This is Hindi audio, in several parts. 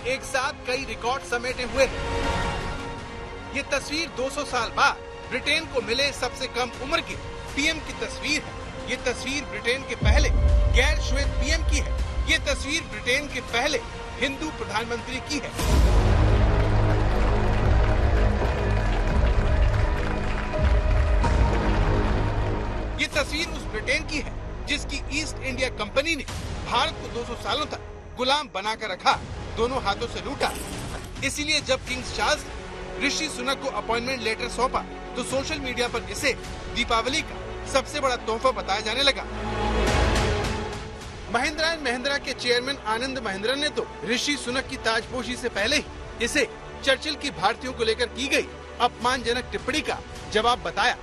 एक साथ कई रिकॉर्ड समेटे हुए हैं। ये तस्वीर 200 साल बाद ब्रिटेन को मिले सबसे कम उम्र के पीएम की तस्वीर है। ये तस्वीर ब्रिटेन के पहले गैर श्वेत पीएम की है। ये तस्वीर ब्रिटेन के पहले हिंदू प्रधानमंत्री की है। ये तस्वीर उस ब्रिटेन की है जिसकी ईस्ट इंडिया कंपनी ने भारत को 200 सालों तक गुलाम बनाकर रखा, दोनों हाथों से लूटा। इसीलिए जब किंग्स चार्ल्स ऋषि सुनक को अपॉइंटमेंट लेटर सौंपा तो सोशल मीडिया पर इसे दीपावली का सबसे बड़ा तोहफा बताया जाने लगा। महिंद्रा एंड महिंद्रा के चेयरमैन आनंद महिंद्रा ने तो ऋषि सुनक की ताजपोशी से पहले ही इसे चर्चिल की भारतीयों को लेकर की गई अपमानजनक टिप्पणी का जवाब बताया।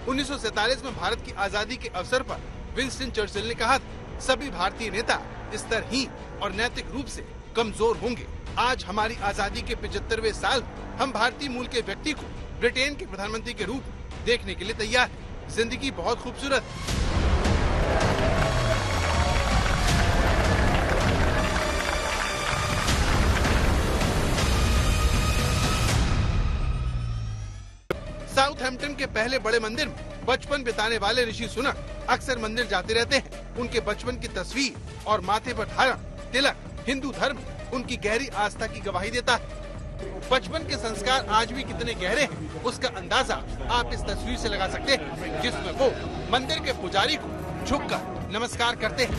1947 में भारत की आजादी के अवसर पर विंस्टन चर्चिल ने कहा था, सभी भारतीय नेता स्तरहीन और नैतिक रूप से कमजोर होंगे। आज हमारी आजादी के 75वें साल हम भारतीय मूल के व्यक्ति को ब्रिटेन के प्रधानमंत्री के रूप में देखने के लिए तैयार हैं। जिंदगी बहुत खूबसूरत है। साउथहैम्पटन के पहले बड़े मंदिर में बचपन बिताने वाले ऋषि सुनक अक्सर मंदिर जाते रहते हैं। उनके बचपन की तस्वीर और माथे पर धारण तिलक हिंदू धर्म उनकी गहरी आस्था की गवाही देता है। बचपन के संस्कार आज भी कितने गहरे हैं, उसका अंदाजा आप इस तस्वीर से लगा सकते हैं, जिसमें वो मंदिर के पुजारी को झुककर नमस्कार करते हैं।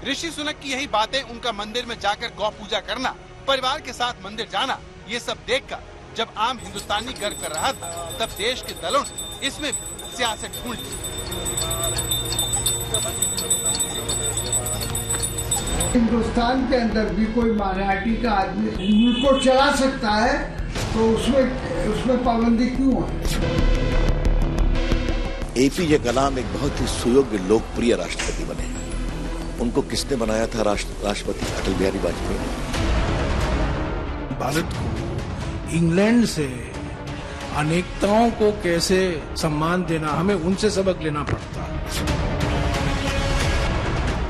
ऋषि सुनक की यही बातें, उनका मंदिर में जाकर गौ पूजा करना, परिवार के साथ मंदिर जाना, ये सब देखकर जब आम हिंदुस्तानी गर्व कर रहा था, तब देश के दलों ने इसमें सियासत ढूंढ ली। हिंदुस्तान के अंदर भी कोई माइनॉरिटी का आदमी मुल्क को चला सकता है, तो उसमें पाबंदी क्यों है? एपीजे कलाम एक बहुत ही सुयोग्य लोकप्रिय राष्ट्रपति बने। उनको किसने बनाया था राष्ट्रपति? अटल बिहारी वाजपेयी ने। भारत को इंग्लैंड से अनेकताओं को कैसे सम्मान देना, हमें उनसे सबक लेना पड़ता है।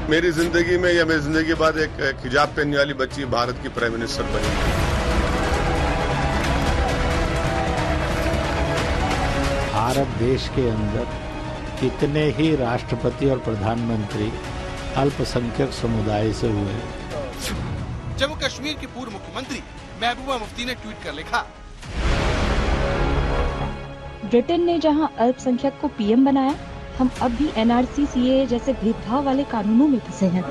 मेरी जिंदगी में या मेरी जिंदगी के बाद एक हिजाब पहनने वाली बच्ची भारत की प्राइम मिनिस्टर बनी। भारत देश के अंदर कितने ही राष्ट्रपति और प्रधानमंत्री अल्पसंख्यक समुदाय से हुए। जम्मू कश्मीर की पूर्व मुख्यमंत्री महबूबा मुफ्ती ने ट्वीट कर लिखा, ब्रिटेन ने जहां अल्पसंख्यक को पीएम बनाया, हम अब भी एनआरसी, सीएए जैसे भेदभाव वाले कानूनों में फंसे हैं।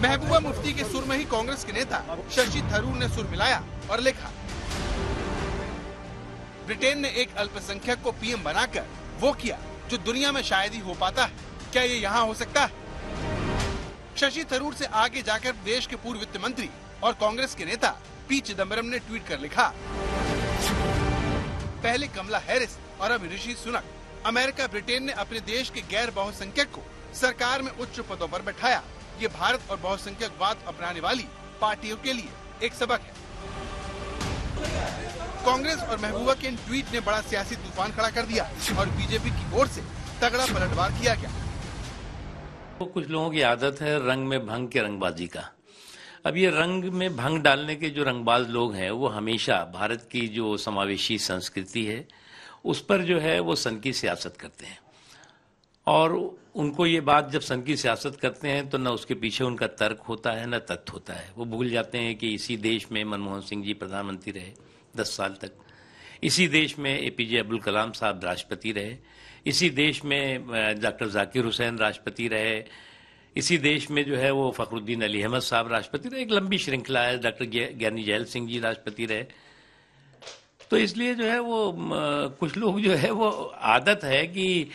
महबूबा मुफ्ती के सुर में ही कांग्रेस के नेता शशि थरूर ने सुर मिलाया और लिखा, ब्रिटेन ने एक अल्पसंख्यक को पीएम बनाकर वो किया जो दुनिया में शायद ही हो पाता है। क्या ये यहाँ हो सकता है? शशि थरूर से आगे जाकर देश के पूर्व वित्त मंत्री और कांग्रेस के नेता पी चिदम्बरम ने ट्वीट कर लिखा, पहले कमला हैरिस और अब ऋषि सुनक। अमेरिका ब्रिटेन ने अपने देश के गैर बहुसंख्यक को सरकार में उच्च पदों पर बैठाया। ये भारत और बहुसंख्यकवाद अपनाने वाली पार्टियों के लिए एक सबक है। कांग्रेस और महबूबा के इन ट्वीट ने बड़ा सियासी तूफान खड़ा कर दिया और बीजेपी की ओर से तगड़ा पलटवार किया गया। तो कुछ लोगों की आदत है रंग में भंग के रंगबाजी का। अब ये रंग में भंग डालने के जो रंगबाज लोग हैं, वो हमेशा भारत की जो समावेशी संस्कृति है उस पर जो है वो सन की सियासत करते हैं। और उनको ये बात जब सन की सियासत करते हैं तो न उसके पीछे उनका तर्क होता है न तथ्य होता है। वो भूल जाते हैं कि इसी देश में मनमोहन सिंह जी प्रधानमंत्री रहे 10 साल तक, इसी देश में एपीजे अब्दुल कलाम साहब राष्ट्रपति रहे, इसी देश में डॉक्टर जाकिर हुसैन राष्ट्रपति रहे, इसी देश में जो है वो फखरुद्दीन अली अहमद साहब राष्ट्रपति रहे। एक लंबी श्रृंखला है, डॉक्टर ज्ञानी जैल सिंह जी राष्ट्रपति रहे। तो इसलिए जो है वो कुछ लोग जो है वो आदत है कि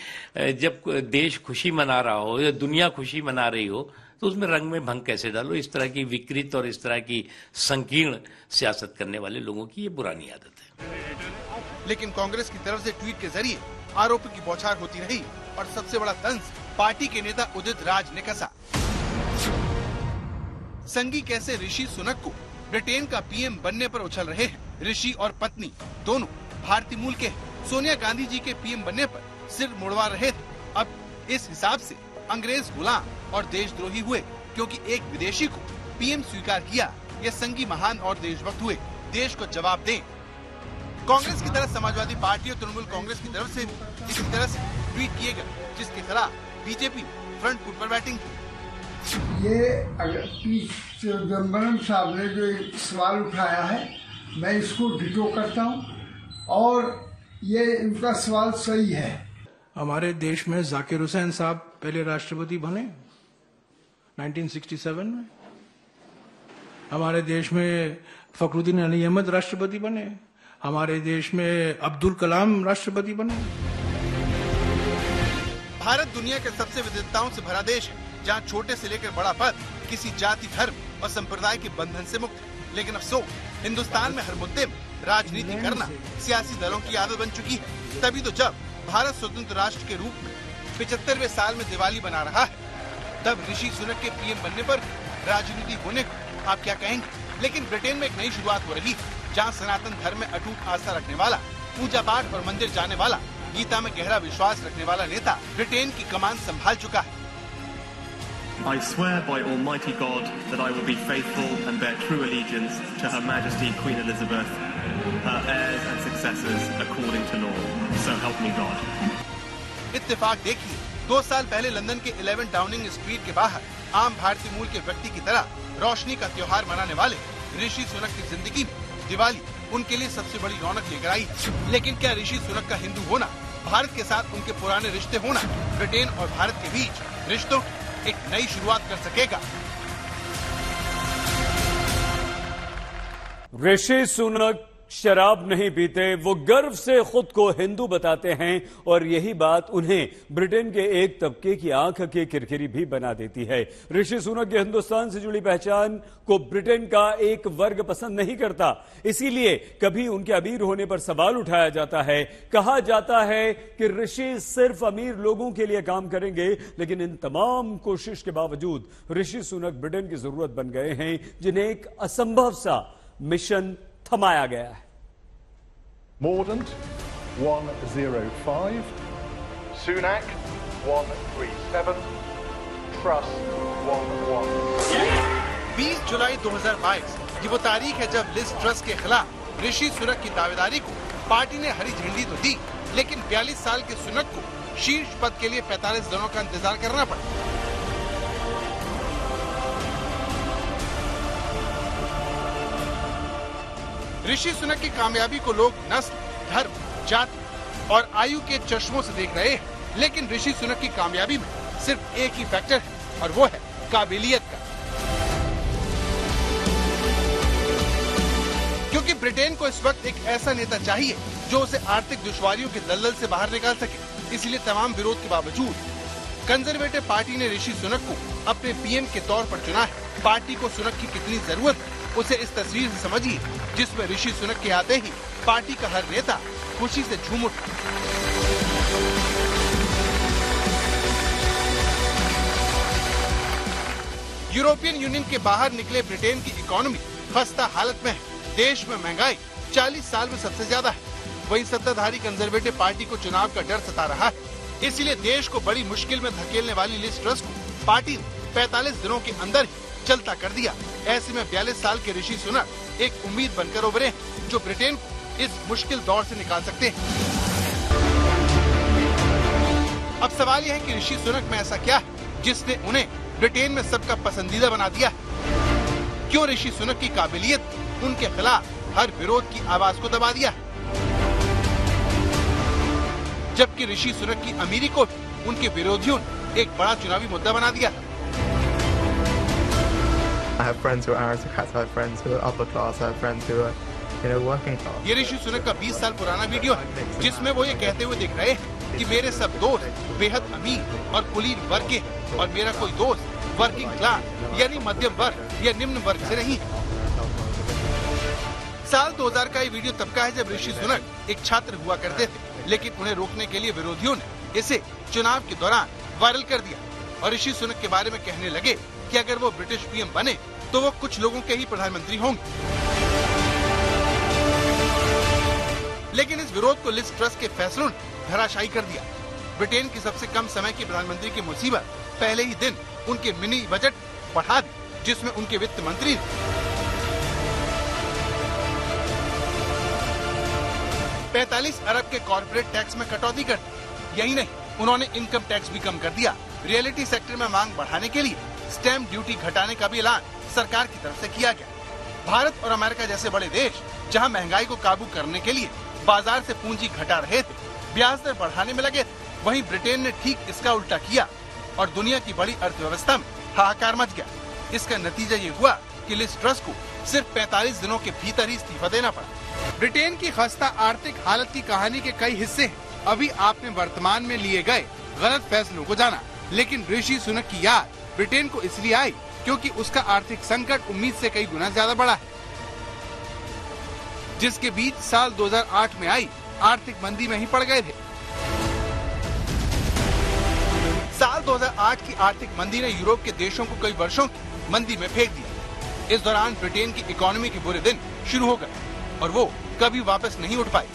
जब देश खुशी मना रहा हो या दुनिया खुशी मना रही हो तो उसमें रंग में भंग कैसे डालो। इस तरह की विकृत और इस तरह की संकीर्ण सियासत करने वाले लोगों की ये पुरानी आदत है। लेकिन कांग्रेस की तरफ से ट्वीट के जरिए आरोपों की बौछार होती रही और सबसे बड़ा तंज पार्टी के नेता उदित राज ने कसा। संघी कैसे ऋषि सुनक को ब्रिटेन का पीएम बनने पर उछल रहे हैं। ऋषि और पत्नी दोनों भारतीय मूल के हैं। सोनिया गांधी जी के पीएम बनने पर सिर मुड़वा रहे थे। अब इस हिसाब से अंग्रेज गुलाम और देशद्रोही हुए, क्योंकि एक विदेशी को पीएम स्वीकार किया। ये संगी महान और देशभक्त हुए, देश को जवाब दें। कांग्रेस की तरफ समाजवादी पार्टी और तृणमूल कांग्रेस की तरफ से इसी तरह से ट्वीट किए गए, जिसके खिलाफ बीजेपी फ्रंट फुट पर बैटिंग की। ये पी चिदम्बरम साहब ने जो एक सवाल उठाया है, मैं इसको डिटो करता हूँ और ये इनका सवाल सही है। हमारे देश में जाकिर हुसैन साहब पहले राष्ट्रपति बने 1967 में। हमारे देश में फखरुद्दीन अली अहमद राष्ट्रपति बने। हमारे देश में अब्दुल कलाम राष्ट्रपति बने। भारत दुनिया के सबसे विविधताओं से भरा देश है, जहाँ छोटे से लेकर बड़ा पद किसी जाति, धर्म और संप्रदाय के बंधन से मुक्त है। लेकिन अफसोस, हिंदुस्तान में हर मुद्दे में राजनीति करना सियासी दलों की आदत बन चुकी है। तभी तो जब भारत स्वतंत्र राष्ट्र के रूप में 75वें साल में दिवाली मना रहा है, तब ऋषि सुनक के पीएम बनने पर राजनीति होने को आप क्या कहेंगे? लेकिन ब्रिटेन में एक नई शुरुआत हो रही है, जहाँ सनातन धर्म में अटूट आस्था रखने वाला, पूजा पाठ और मंदिर जाने वाला, गीता में गहरा विश्वास रखने वाला नेता ब्रिटेन की कमान संभाल चुका है। I swear by Almighty God that I will be faithful and bear true allegiance to Her Majesty Queen Elizabeth, her heirs and successors according to law. So help me God. इत्तेफाक देखिए, 2 साल पहले लंदन के 11 डाउनिंग स्ट्रीट के बाहर आम भारतीय मूल के व्यक्ति की तरह रोशनी का त्योहार मनाने वाले ऋषि सुनक की जिंदगी में दिवाली उनके लिए सबसे बड़ी रौनक लेकर आई। लेकिन क्या ऋषि सुनक का हिंदू होना, भारत के साथ उनके पुराने रिश्ते होना, ब्रिटेन और भारत के बीच रिश्तों एक नई शुरुआत कर सकेगा? ऋषि सुनक शराब नहीं पीते, वो गर्व से खुद को हिंदू बताते हैं और यही बात उन्हें ब्रिटेन के एक तबके की आंख की किरकिरी भी बना देती है। ऋषि सुनक की हिंदुस्तान से जुड़ी पहचान को ब्रिटेन का एक वर्ग पसंद नहीं करता, इसीलिए कभी उनके अमीर होने पर सवाल उठाया जाता है। कहा जाता है कि ऋषि सिर्फ अमीर लोगों के लिए काम करेंगे, लेकिन इन तमाम कोशिश के बावजूद ऋषि सुनक ब्रिटेन की जरूरत बन गए हैं, जिन्हें एक असंभव सा मिशन थमाया गया है। Mordaunt 105, Sunak 137, Truss 11. 20 जुलाई 2022 ये वो तारीख है जब लिज ट्रस के खिलाफ ऋषि सुनक की दावेदारी को पार्टी ने हरी झंडी तो दी, लेकिन 42 साल के सुनक को शीर्ष पद के लिए 45 दिनों का इंतजार करना पड़ा। ऋषि सुनक की कामयाबी को लोग नस्ल, धर्म, जाति और आयु के चश्मों से देख रहे हैं, लेकिन ऋषि सुनक की कामयाबी में सिर्फ एक ही फैक्टर है और वो है काबिलियत का। क्योंकि ब्रिटेन को इस वक्त एक ऐसा नेता चाहिए जो उसे आर्थिक दुश्वारियों के दलदल से बाहर निकाल सके। इसलिए तमाम विरोध के बावजूद कंजर्वेटिव पार्टी ने ऋषि सुनक को अपने पीएम के तौर पर चुना है। पार्टी को सुनक की कितनी जरूरत है, उसे इस तस्वीर से समझिए, जिसमें ऋषि सुनक के आते ही पार्टी का हर नेता खुशी से झूम उठा। यूरोपियन यूनियन के बाहर निकले ब्रिटेन की इकोनॉमी खस्ता हालत में है। देश में महंगाई 40 साल में सबसे ज्यादा है। वहीं सत्ताधारी कंजर्वेटिव पार्टी को चुनाव का डर सता रहा है। इसलिए देश को बड़ी मुश्किल में धकेलने वाली लिज ट्रस को पार्टी ने 45 दिनों के अंदर ही चलता कर दिया। ऐसे में 42 साल के ऋषि सुनक एक उम्मीद बनकर उभरे हैं, जो ब्रिटेन को इस मुश्किल दौर से निकाल सकते हैं। अब सवाल यह है कि ऋषि सुनक में ऐसा क्या है जिसने उन्हें ब्रिटेन में सबका पसंदीदा बना दिया है? क्यों ऋषि सुनक की काबिलियत उनके खिलाफ हर विरोध की आवाज को दबा दिया है, जबकि ऋषि सुनक की अमीरी को उनके विरोधियों ने एक बड़ा चुनावी मुद्दा बना दिया? I have friends who are aristocrats, I have friends who are upper class, I have friends who are, working class. ये ऋषि सुनक का 20 साल पुराना वीडियो है, जिसमें वो ये कहते हुए दिख रहे हैं कि मेरे सब दोस्त बेहद अमीर और कुलीन वर्ग के हैं और मेरा कोई दोस्त वर्किंग क्लास यानी मध्यम वर्ग या निम्न वर्ग से नहीं। साल 2000 का ये वीडियो तब का है जब ऋषि सुनक एक छात्र हुआ करते थे, लेकिन उन्हें रोकने के लिए विरोधियों ने इसे चुनाव के दौरान वायरल कर दिया और ऋषि सुनक के बारे में कहने लगे कि अगर वो ब्रिटिश पीएम बने तो वो कुछ लोगों के ही प्रधानमंत्री होंगे। लेकिन इस विरोध को लिज ट्रस के फैसलों ने धराशायी कर दिया। ब्रिटेन की सबसे कम समय की प्रधानमंत्री की मुसीबत पहले ही दिन उनके मिनी बजट बढ़ा दी, जिसमें उनके वित्त मंत्री ने 45 अरब के कॉर्पोरेट टैक्स में कटौती कर दी। यही नहीं, उन्होंने इनकम टैक्स भी कम कर दिया। रियलिटी सेक्टर में मांग बढ़ाने के लिए स्टैम्प ड्यूटी घटाने का भी ऐलान सरकार की तरफ से किया गया। भारत और अमेरिका जैसे बड़े देश जहां महंगाई को काबू करने के लिए बाजार से पूंजी घटा रहे थे, ब्याज दर बढ़ाने में लगे थे, वहीं ब्रिटेन ने ठीक इसका उल्टा किया और दुनिया की बड़ी अर्थव्यवस्था में हाहाकार मच गया। इसका नतीजा ये हुआ कि लिज ट्रस को सिर्फ 45 दिनों के भीतर ही इस्तीफा देना पड़ा। ब्रिटेन की खस्ता आर्थिक हालत की कहानी के कई हिस्से हैं। अभी आपने वर्तमान में लिए गए गलत फैसलों को जाना, लेकिन ऋषि सुनक की याद ब्रिटेन को इसलिए आई क्योंकि उसका आर्थिक संकट उम्मीद से कई गुना ज्यादा बड़ा है, जिसके बीच साल 2008 में आई आर्थिक मंदी में ही पड़ गए थे। साल 2008 की आर्थिक मंदी ने यूरोप के देशों को कई वर्षों की मंदी में फेंक दिया। इस दौरान ब्रिटेन की इकोनॉमी के बुरे दिन शुरू हो गए और वो कभी वापस नहीं उठ पाई।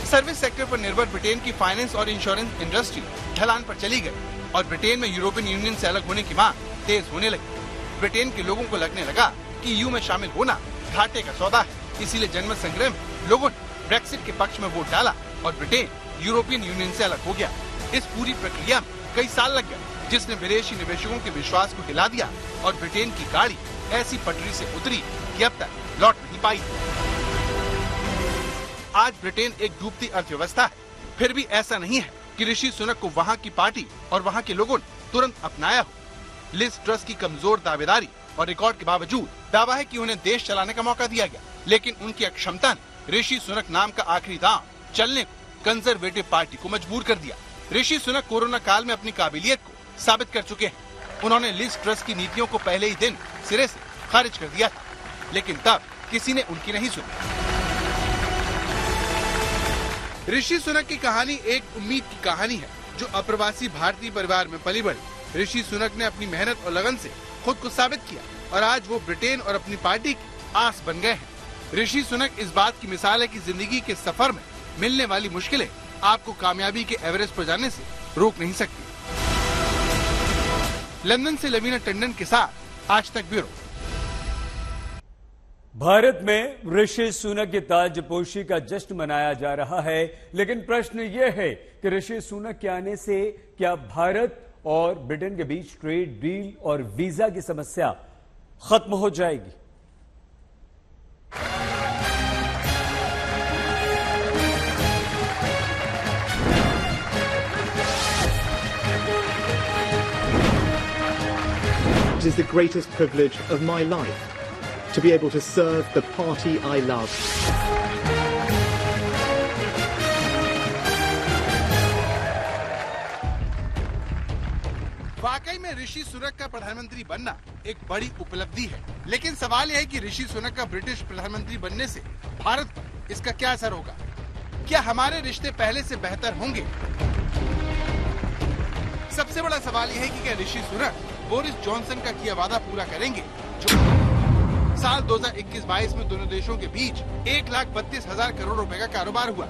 सर्विस सेक्टर पर निर्भर ब्रिटेन की फाइनेंस और इंश्योरेंस इंडस्ट्री ढलान पर चली गई और ब्रिटेन में यूरोपियन यूनियन से अलग होने की मांग तेज होने लगी। ब्रिटेन के लोगों को लगने लगा कि ईयू में शामिल होना घाटे का सौदा है, इसीलिए जनमत संग्रह में लोगों ने ब्रेक्सिट के पक्ष में वोट डाला और ब्रिटेन यूरोपियन यूनियन से अलग हो गया। इस पूरी प्रक्रिया में कई साल लग गए, जिसने विदेशी निवेशकों के विश्वास को हिला दिया और ब्रिटेन की गाड़ी ऐसी पटरी से उतरी कि अब तक लौट नहीं पाई। आज ब्रिटेन एक डूबती अर्थव्यवस्था है, फिर भी ऐसा नहीं है कि ऋषि सुनक को वहाँ की पार्टी और वहाँ के लोगों ने तुरंत अपनाया हो। लिज ट्रस की कमजोर दावेदारी और रिकॉर्ड के बावजूद दावा है कि उन्हें देश चलाने का मौका दिया गया, लेकिन उनकी अक्षमता ने ऋषि सुनक नाम का आखिरी दांव चलने को कंजर्वेटिव पार्टी को मजबूर कर दिया। ऋषि सुनक कोरोना काल में अपनी काबिलियत को साबित कर चुके हैं। उन्होंने लिज ट्रस की नीतियों को पहले ही दिन सिरे से खारिज कर दिया था, लेकिन तब किसी ने उनकी नहीं सुनी। ऋषि सुनक की कहानी एक उम्मीद की कहानी है, जो अप्रवासी भारतीय परिवार में पली बढ़ी। ऋषि सुनक ने अपनी मेहनत और लगन से खुद को साबित किया और आज वो ब्रिटेन और अपनी पार्टी की आस बन गए हैं। ऋषि सुनक इस बात की मिसाल है कि जिंदगी के सफर में मिलने वाली मुश्किलें आपको कामयाबी के एवरेस्ट पर जाने से रोक नहीं सकती। लंदन से लवीना टंडन के साथ आज तक ब्यूरो। भारत में ऋषि सुनक की ताजपोशी का जश्न मनाया जा रहा है, लेकिन प्रश्न ये है कि ऋषि सुनक के आने से क्या भारत और ब्रिटेन के बीच ट्रेड डील और वीजा की समस्या खत्म हो जाएगी? It is the greatest privilege of my life to be able to serve the party I love. वाकई में ऋषि सुनक का प्रधानमंत्री बनना एक बड़ी उपलब्धि है, लेकिन सवाल यह है कि ऋषि सुनक का ब्रिटिश प्रधानमंत्री बनने से भारत पर इसका क्या असर होगा? क्या हमारे रिश्ते पहले से बेहतर होंगे? सबसे बड़ा सवाल यह है कि क्या ऋषि सुनक बोरिस जॉनसन का किया वादा पूरा करेंगे, जो साल 2021-22 में दोनों देशों के बीच 1,32,000 करोड़ रुपए का कारोबार हुआ,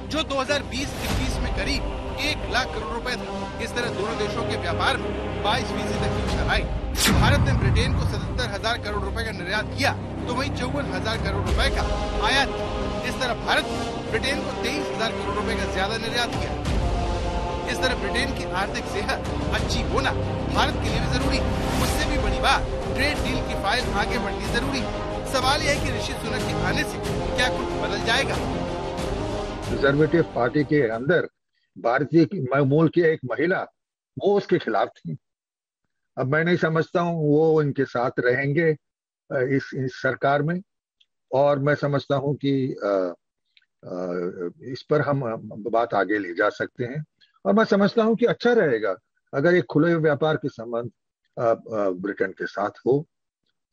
जो 2020-21 में करीब 1 लाख करोड़ रुपए था। इस तरह दोनों देशों के व्यापार में 22% तक की उछाल आई। भारत ने ब्रिटेन को 77,000 करोड़ रुपए का निर्यात किया, तो वहीं 54,000 करोड़ रुपए का आयात किया। इस तरह भारत ने ब्रिटेन को 23,000 करोड़ रुपए का ज्यादा निर्यात किया। इस तरह ब्रिटेन की आर्थिक सेहत अच्छी होना भारत के लिए भी जरूरी है। उससे भी बड़ी बात, ट्रेड डील की फाइल आगे बढ़नी जरूरी है। सवाल यह है कि ऋषि सुनक के आने से क्या कुछ बदल जाएगा? कंजर्वेटिव पार्टी के अंदर भारतीय मूल की एक महिला वो उसके खिलाफ थी। अब मैं नहीं समझता हूँ वो इनके साथ रहेंगे इस सरकार में, और मैं समझता हूँ कि इस पर हम बात आगे ले जा सकते हैं। और मैं समझता हूँ कि अच्छा रहेगा अगर एक खुले व्यापार के संबंध ब्रिटेन के साथ हो,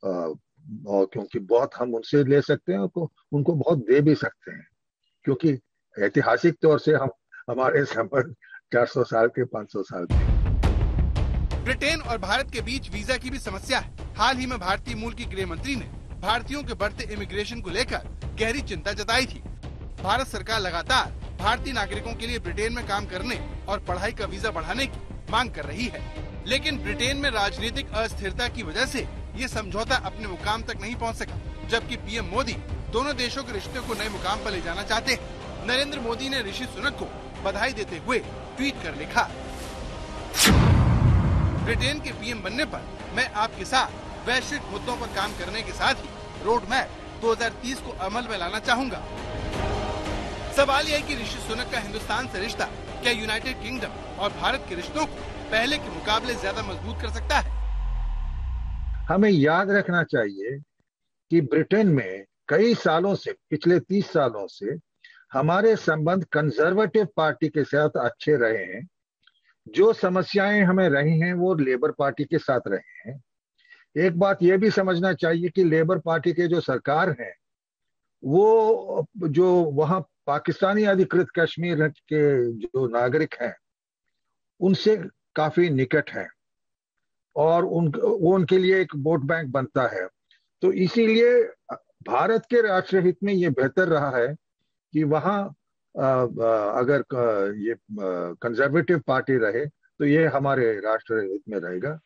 और क्योंकि बहुत हम उनसे ले सकते हैं, उनको बहुत दे भी सकते हैं, क्योंकि ऐतिहासिक तौर से हमारे संबंध 400 साल के 500 साल के। ब्रिटेन और भारत के बीच वीजा की भी समस्या है। हाल ही में भारतीय मूल की गृह मंत्री ने भारतीयों के बढ़ते इमिग्रेशन को लेकर गहरी चिंता जताई थी। भारत सरकार लगातार भारतीय नागरिकों के लिए ब्रिटेन में काम करने और पढ़ाई का वीजा बढ़ाने की मांग कर रही है, लेकिन ब्रिटेन में राजनीतिक अस्थिरता की वजह से ये समझौता अपने मुकाम तक नहीं पहुंच सका, जबकि पीएम मोदी दोनों देशों के रिश्ते को नए मुकाम पर ले जाना चाहते हैं। नरेंद्र मोदी ने ऋषि सुनक को बधाई देते हुए ट्वीट कर लिखा, ब्रिटेन के पीएम बनने पर मैं आपके साथ वैश्विक मुद्दों पर काम करने के साथ ही रोड मैप 2030 को अमल में लाना चाहूँगा। सवाल यह है कि ऋषि सुनक का हिंदुस्तान से रिश्ता क्या यूनाइटेड किंगडम और भारत के रिश्तों को पहले के मुकाबले ज्यादा मजबूत कर सकता है? हमें याद रखना चाहिए कि ब्रिटेन में कई सालों से, पिछले 30 सालों से हमारे संबंध कंजर्वेटिव पार्टी के साथ अच्छे रहे हैं। जो समस्याएं हमें रही हैं वो लेबर पार्टी के साथ रहे हैं। एक बात यह भी समझना चाहिए कि लेबर पार्टी के जो सरकार है वो जो वहां पाकिस्तानी अधिकृत कश्मीर के जो नागरिक हैं उनसे काफी निकट है और वो उनके लिए एक वोट बैंक बनता है। तो इसीलिए भारत के राष्ट्र हित में ये बेहतर रहा है कि वहां अगर ये कंजर्वेटिव पार्टी रहे तो ये हमारे राष्ट्र हित में रहेगा।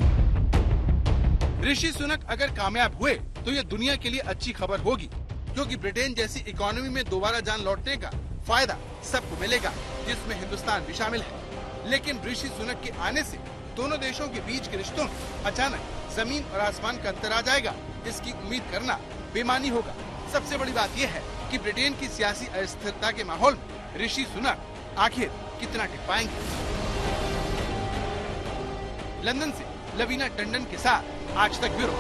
ऋषि सुनक अगर कामयाब हुए तो ये दुनिया के लिए अच्छी खबर होगी, क्योंकि ब्रिटेन जैसी इकोनॉमी में दोबारा जान लौटने का फायदा सबको मिलेगा, जिसमें हिंदुस्तान भी शामिल है। लेकिन ऋषि सुनक के आने से दोनों देशों के बीच के रिश्तों में अचानक जमीन और आसमान का अंतर आ जाएगा, इसकी उम्मीद करना बेमानी होगा। सबसे बड़ी बात यह है कि ब्रिटेन की सियासी अस्थिरता के माहौल में ऋषि सुनक आखिर कितना टिक पाएंगे। लंदन से लवीना टंडन के साथ आज तक ब्यूरो।